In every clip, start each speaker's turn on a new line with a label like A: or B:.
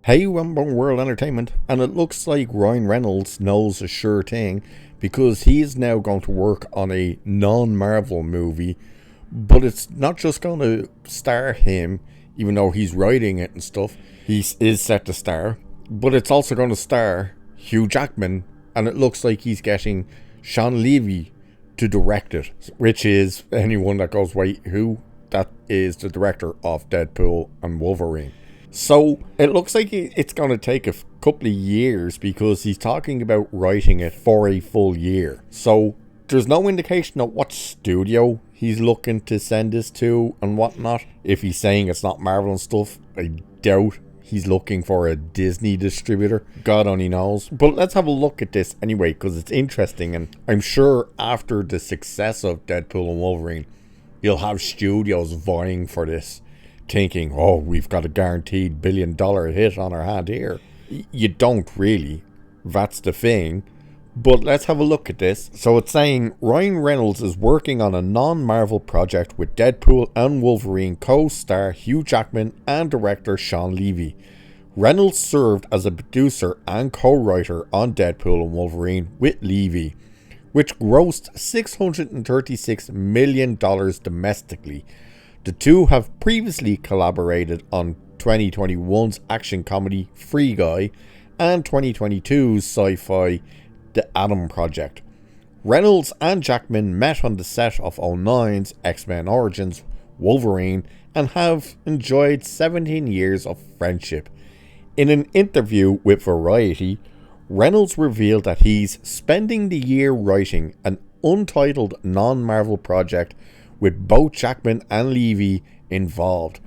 A: Hey, Wembley World Entertainment, and it looks like Ryan Reynolds knows a sure thing because he is now going to work on a non-Marvel movie, but it's not just going to star him, even though he's writing it and stuff. He is set to star, but it's also going to star Hugh Jackman, and it looks like he's getting Shawn Levy to direct it, which is anyone that goes, wait, who? That is the director of Deadpool and Wolverine. So it looks like it's going to take a couple of years because he's talking about writing it for a full year. So there's no indication of what studio he's looking to send this to and whatnot. If he's saying it's not Marvel and stuff, I doubt he's looking for a Disney distributor. God only knows. But let's have a look at this anyway because it's interesting, and I'm sure after the success of Deadpool and Wolverine, you'll have studios vying for this, thinking, oh, we've got a guaranteed $1 billion hit on our hand here. You don't really. That's the thing. But let's have a look at this. So it's saying Ryan Reynolds is working on a non-Marvel project with Deadpool and Wolverine co-star Hugh Jackman and director Shawn Levy. Reynolds served as a producer and co-writer on Deadpool and Wolverine with Levy, which grossed $636 million domestically. The two have previously collaborated on 2021's action comedy Free Guy and 2022's sci-fi The Adam Project. Reynolds and Jackman met on the set of 2009's X-Men Origins Wolverine and have enjoyed 17 years of friendship. In an interview with Variety, Reynolds revealed that he's spending the year writing an untitled non-Marvel project with both Jackman and Levy involved.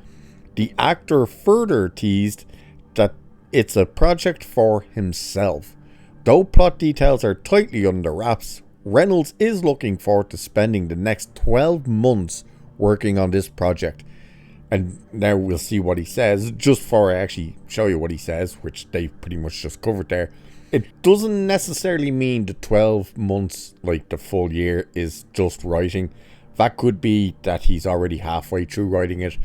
A: The actor further teased that it's a project for himself. Though plot details are tightly under wraps, Reynolds is looking forward to spending the next 12 months working on this project. And now we'll see what he says. Just before I actually show you what he says, which they pretty much just covered there, it doesn't necessarily mean the 12 months, like the full year, is just writing. That could be that he's already halfway through writing it.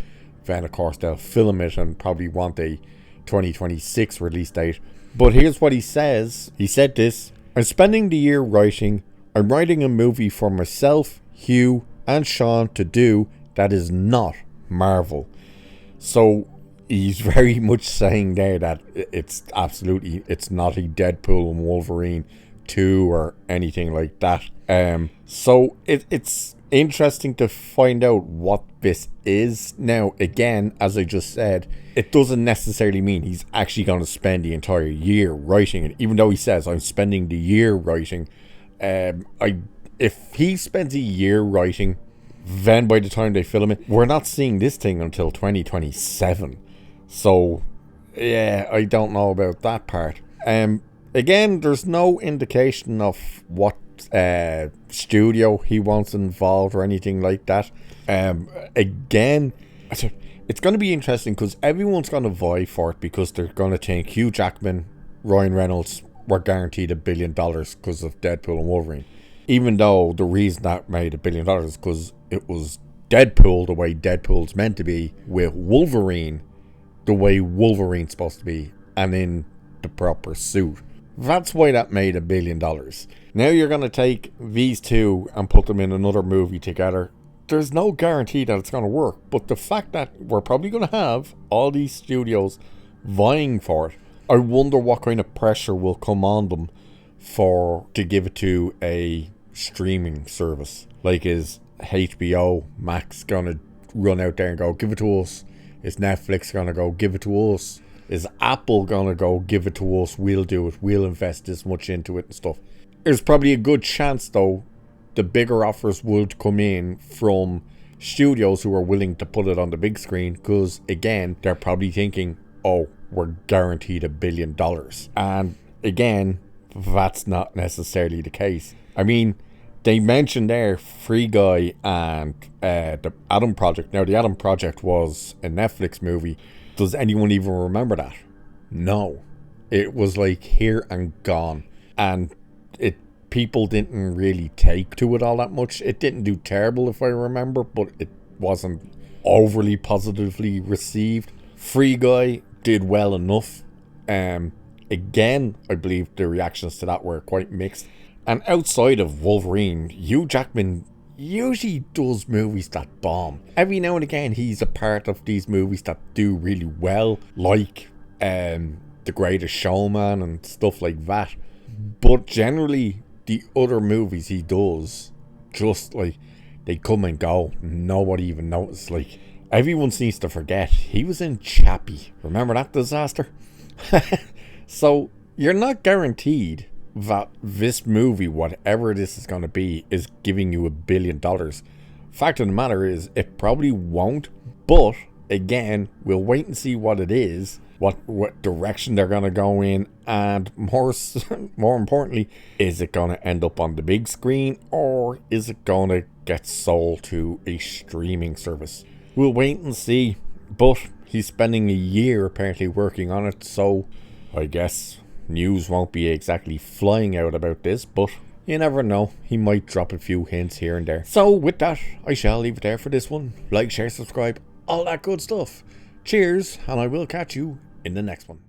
A: Then, of course, they'll film it and probably want a 2026 release date. But here's what he says. He said this: I'm spending the year writing. I'm writing a movie for myself, Hugh, and Shawn to do that is not Marvel. So he's very much saying there that it's not a Deadpool and Wolverine 2 or anything like that. So it's interesting to find out what this is. Now, again, as I just said, it doesn't necessarily mean he's actually going to spend the entire year writing it, even though he says, I'm spending the year writing. If he spends a year writing, then by the time they film it, we're not seeing this thing until 2027. So, yeah, I don't know about that part. Again, there's no indication of what studio he wants involved or anything like that. Again, it's going to be interesting because everyone's going to vie for it because they're going to think Hugh Jackman, Ryan Reynolds were guaranteed $1 billion because of Deadpool and Wolverine. Even though the reason that made $1 billion is because it was Deadpool the way Deadpool's meant to be, with Wolverine the way Wolverine's supposed to be, and in the proper suit. That's why that made $1 billion. Now you're going to take these two and put them in another movie together. There's no guarantee that it's going to work. But the fact that we're probably going to have all these studios vying for it, I wonder what kind of pressure will come on them to give it to a streaming service. Like, is HBO Max going to run out there and go, give it to us? Is Netflix going to go, give it to us? Is Apple going to go, give it to us, we'll do it, we'll invest this much into it and stuff? There's probably a good chance, though, the bigger offers would come in from studios who are willing to put it on the big screen because, again, they're probably thinking, oh, we're guaranteed $1 billion. And, again, that's not necessarily the case. I mean, they mentioned there Free Guy and the Adam Project. Now, the Adam Project was a Netflix movie. Does anyone even remember that? No. It was like here and gone. And people didn't really take to it all that much. It didn't do terrible if I remember, but it wasn't overly positively received. Free Guy did well enough. Again, I believe the reactions to that were quite mixed. And outside of Wolverine, Hugh Jackman usually does movies that bomb. Every now and again, he's a part of these movies that do really well, like The Greatest Showman and stuff like that. But generally, the other movies he does, just like, they come and go. Nobody even notices. Like, everyone seems to forget he was in Chappie. Remember that disaster? So, you're not guaranteed that this movie, whatever this is going to be, is giving you $1 billion. Fact of the matter is, it probably won't. But, again, we'll wait and see what it is, what direction they're going to go in, and more importantly, is it going to end up on the big screen, or is it going to get sold to a streaming service? We'll wait and see. But he's spending a year apparently working on it, so I guess news won't be exactly flying out about this, but you never know. He might drop a few hints here and there. So with that, I shall leave it there for this one. Like, share, subscribe, all that good stuff. Cheers, and I will catch you in the next one.